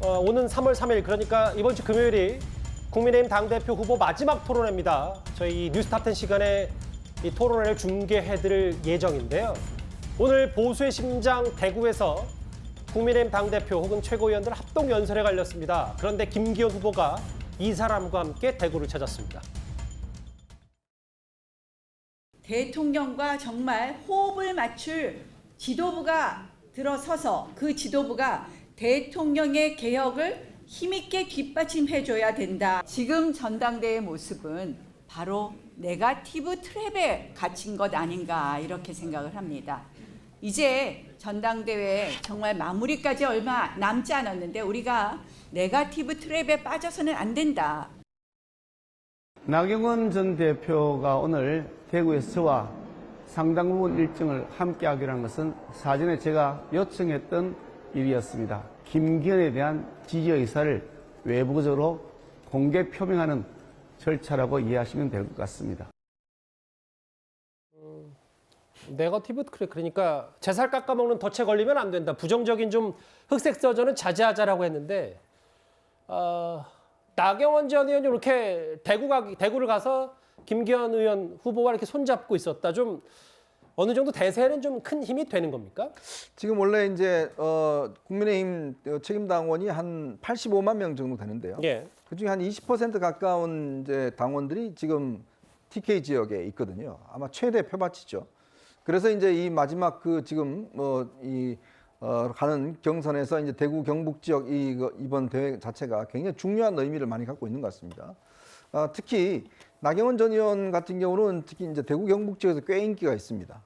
오는 3월 3일 그러니까 이번 주 금요일이 국민의힘 당대표 후보 마지막 토론회입니다. 저희 뉴스탑10 시간에 이 토론회를 중계해드릴 예정인데요. 오늘 보수의 심장 대구에서 국민의힘 당대표 혹은 최고위원들 합동연설에 갈렸습니다. 그런데 김기현 후보가 이 사람과 함께 대구를 찾았습니다. 대통령과 정말 호흡을 맞출 지도부가 들어서서 그 지도부가 대통령의 개혁을 힘있게 뒷받침해줘야 된다. 지금 전당대회의 모습은 바로 네거티브 트랩에 갇힌 것 아닌가 이렇게 생각을 합니다. 이제 전당대회 정말 마무리까지 얼마 남지 않았는데 우리가 네거티브 트랩에 빠져서는 안 된다. 나경원 전 대표가 오늘 대구에서 저와 상당 부분 일정을 함께 하기로 한 것은 사전에 제가 요청했던 일이었습니다. 김기현에 대한 지지 의사를 외부적으로 공개 표명하는 절차라고 이해하시면 될 것 같습니다. 네거티브 그러니까 제살 깎아먹는 덫에 걸리면 안 된다. 부정적인 좀 흑색 서전은 자제하자라고 했는데 나경원 전 의원이 이렇게 대구를 가서 김기현 의원 후보와 이렇게 손잡고 있었다. 좀 어느 정도 대세는 좀 큰 힘이 되는 겁니까? 지금 원래 이제 국민의힘 책임당원이 한 85만 명 정도 되는데요. 예. 그중에 한 20% 가까운 이제 당원들이 지금 TK 지역에 있거든요. 아마 최대 표밭이죠. 그래서 이제 이 마지막 그 지금 가는 경선에서 이제 대구 경북 지역 이번 대회 자체가 굉장히 중요한 의미를 많이 갖고 있는 것 같습니다. 특히 나경원 전 의원 같은 경우는 특히 이제 대구 경북 지역에서 꽤 인기가 있습니다.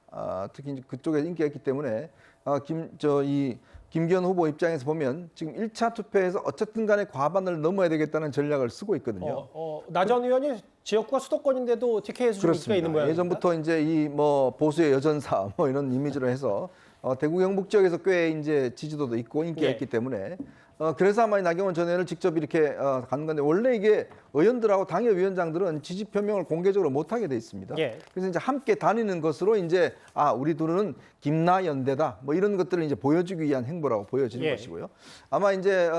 특히 이제 그쪽에 인기가 있기 때문에 김기현 후보 입장에서 보면 지금 1차 투표에서 어쨌든 간에 과반을 넘어야 되겠다는 전략을 쓰고 있거든요. 나 전 의원이 지역구가 수도권인데도 TK에서 좀 인기가 있는 모양입니다. 예전부터 이제 이 보수의 여전사 이런 이미지로 해서 대구 경북 지역에서 꽤 이제 지지도도 있고 인기가 있기 때문에 그래서 아마 나경원 전 의원을 직접 이렇게 가는 건데 원래 이게 의원들하고 당협위원장들은 지지 표명을 공개적으로 못 하게 돼 있습니다. 예. 그래서 이제 함께 다니는 것으로 이제 우리 둘은 김나연대다 이런 것들을 이제 보여주기 위한 행보라고 보여지는 것이고요. 아마 이제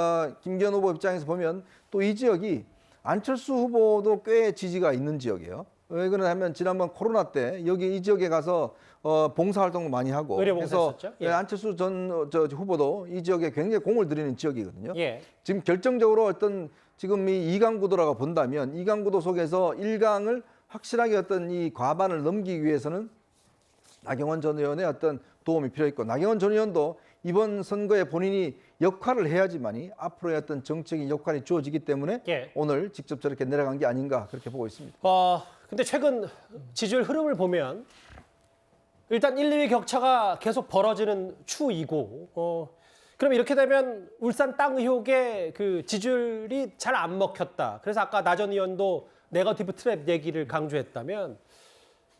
김기현 후보 입장에서 보면 또 이 지역이 안철수 후보도 꽤 지지가 있는 지역이에요. 왜 그러냐면 지난번 코로나 때 여기 이 지역에 가서 봉사활동도 많이 하고 그래서 안철수 전 후보도 이 지역에 굉장히 공을 들이는 지역이거든요. 예. 지금 결정적으로 지금 이 2강 구도라고 본다면 2강 구도 속에서 1강을 확실하게 이 과반을 넘기기 위해서는 나경원 전 의원의 도움이 필요했고 나경원 전 의원도 이번 선거에 본인이 역할을 해야지만이 앞으로의 정책인 역할이 주어지기 때문에 오늘 직접 저렇게 내려간 게 아닌가 그렇게 보고 있습니다. 근데 최근 지지율 흐름을 보면 일단 1, 2위 격차가 계속 벌어지는 추이고 그럼 이렇게 되면 울산 땅 의혹의 그 지지율이 잘 안 먹혔다. 그래서 아까 나 전 의원도 네거티브 트랩 얘기를 강조했다면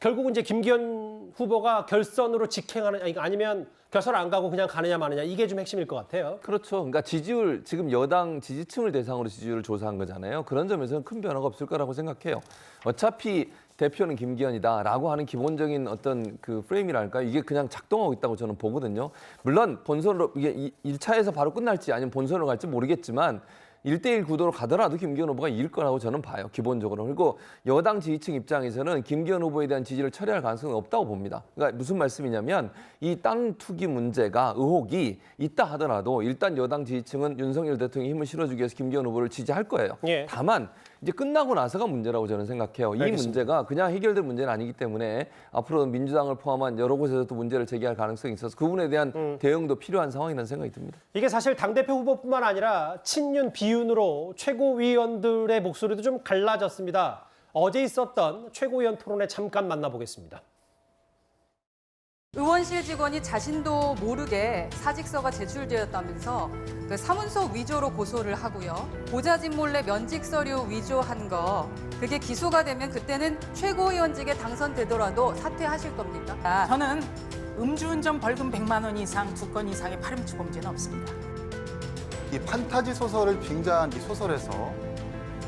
결국은 이제 김기현 후보가 결선으로 직행하느냐 아니면 결선 안 가고 그냥 가느냐 마느냐 이게 좀 핵심일 것 같아요. 그렇죠. 그러니까 지지율 지금 여당 지지층을 대상으로 지지율을 조사한 거잖아요. 그런 점에서는 큰 변화가 없을 거라고 생각해요. 어차피 대표는 김기현이다라고 하는 기본적인 그 프레임이랄까요? 이게 그냥 작동하고 있다고 저는 보거든요. 물론 본선으로 이게 1차에서 바로 끝날지 아니면 본선으로 갈지 모르겠지만 1대1 구도로 가더라도 김기현 후보가 이길 거라고 저는 봐요. 기본적으로. 그리고 여당 지지층 입장에서는 김기현 후보에 대한 지지를 철회할 가능성은 없다고 봅니다. 그러니까 무슨 말씀이냐면 이 땅 투기 문제가 의혹이 있다 하더라도 일단 여당 지지층은 윤석열 대통령이 힘을 실어주기 위해서 김기현 후보를 지지할 거예요. 다만 이제 끝나고 나서가 문제라고 저는 생각해요. 이 문제가 그냥 해결될 문제는 아니기 때문에 앞으로 민주당을 포함한 여러 곳에서 또 문제를 제기할 가능성이 있어서 그 부분에 대한 대응도 필요한 상황이라는 생각이 듭니다. 이게 사실 당대표 후보뿐만 아니라 친윤, 비윤으로 최고위원들의 목소리도 좀 갈라졌습니다. 어제 있었던 최고위원 토론회 잠깐 만나보겠습니다. 의원실 직원이 자신도 모르게 사직서가 제출되었다면서 그 사문서 위조로 고소를 하고요. 보좌진 몰래 면직 서류 위조한 거 그게 기소가 되면 그때는 최고위원직에 당선되더라도 사퇴하실 겁니까? 저는 음주운전 벌금 100만 원 이상 2건 이상의 파렴치 범죄는 없습니다. 이 판타지 소설을 빙자한 이 소설에서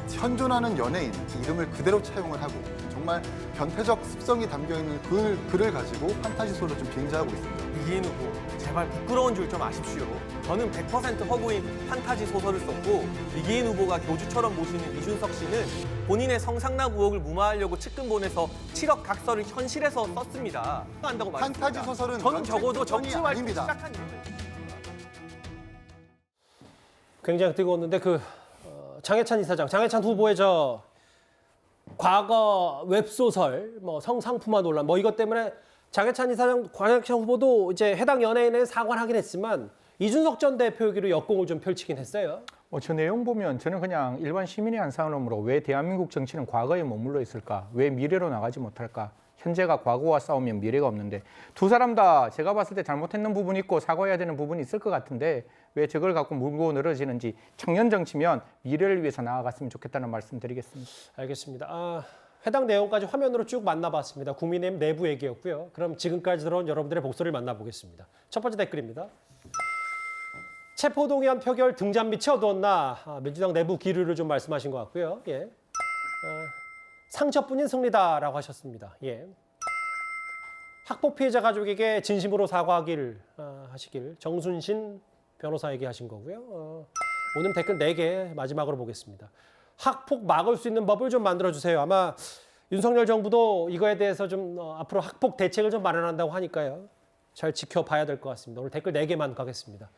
현존하는 연예인 이름을 그대로 차용을 하고 정말 정말 변태적 습성이 담겨 있는 글을 가지고 판타지 소설을 좀 빙자하고 있습니다. 이기인 후보, 제발 부끄러운 줄 좀 아십시오. 저는 100% 허구인 판타지 소설을 썼고 이기인 후보가 교주처럼 모시는 이준석 씨는 본인의 성상납 의혹을 무마하려고 측근 보내서 7억 각서를 현실에서 썼습니다. 한다고 말했습니다. 판타지 소설은 저는 적어도 정치 정치 활동 아닙니다. 시작한 이유는 굉장히 뜨거웠는데 장해찬 이사장, 장해찬 후보의 저 과거 웹소설, 뭐 성상품화 논란, 뭐 이것 때문에 장해찬 이사장, 장해찬 후보도 이제 해당 연예인에 사과를 하긴 했지만 이준석 전 대표 얘기로 역공을 좀 펼치긴 했어요. 저 내용 보면 저는 그냥 일반 시민의 한 사람으로 왜 대한민국 정치는 과거에 머물러 있을까? 왜 미래로 나가지 못할까? 현재가 과거와 싸우면 미래가 없는데 두 사람 다 제가 봤을 때 잘못했는 부분이 있고 사과해야 되는 부분이 있을 것 같은데 왜 저걸 갖고 물고 늘어지는지 청년 정치면 미래를 위해서 나아갔으면 좋겠다는 말씀 드리겠습니다. 알겠습니다. 해당 내용까지 화면으로 쭉 만나봤습니다. 국민의힘 내부 얘기였고요. 그럼 지금까지 들어온 여러분들의 목소리를 만나보겠습니다. 첫 번째 댓글입니다. 체포동의안 표결 등잔 밑이 어두웠나? 민주당 내부 기류를 좀 말씀하신 것 같고요. 예. 상처뿐인 승리다라고 하셨습니다. 예. 학폭 피해자 가족에게 진심으로 사과하길 하시길 정순신 변호사에게 하신 거고요. 오늘 댓글 4개 마지막으로 보겠습니다. 학폭 막을 수 있는 법을 좀 만들어주세요. 아마 윤석열 정부도 이거에 대해서 좀 앞으로 학폭 대책을 좀 마련한다고 하니까요. 잘 지켜봐야 될 것 같습니다. 오늘 댓글 4개만 가겠습니다.